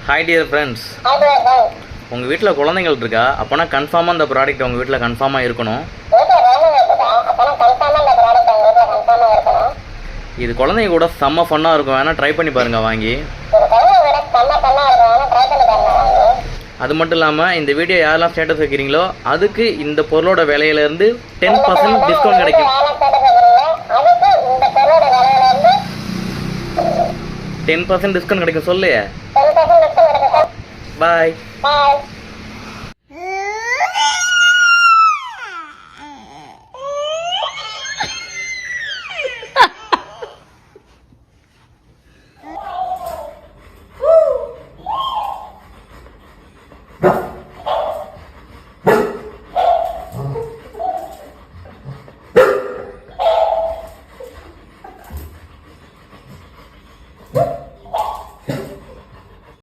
Hi dear friends, உங்கள் வீட்டில் குழந்தைகள் இருக்கா? அப்போனா கன்ஃபார்மாக இந்த ப்ராடக்ட் உங்கள் வீட்டில் கன்ஃபார்மாக இருக்கணும். இது குழந்தைங்க கூட செம்ம ஃபன்னாக இருக்கும், வேணால் ட்ரை பண்ணி பாருங்கள் வாங்கி. அது மட்டும் இல்லாமல் இந்த வீடியோ யாரெல்லாம் ஸ்டேட்டஸ் வைக்கிறீங்களோ அதுக்கு இந்த பொருளோட விலையிலேருந்து 10% டிஸ்கவுண்ட் கிடைக்கும். 10% டிஸ்கவுண்ட் கிடைக்கும். சொல்லு. பாய்.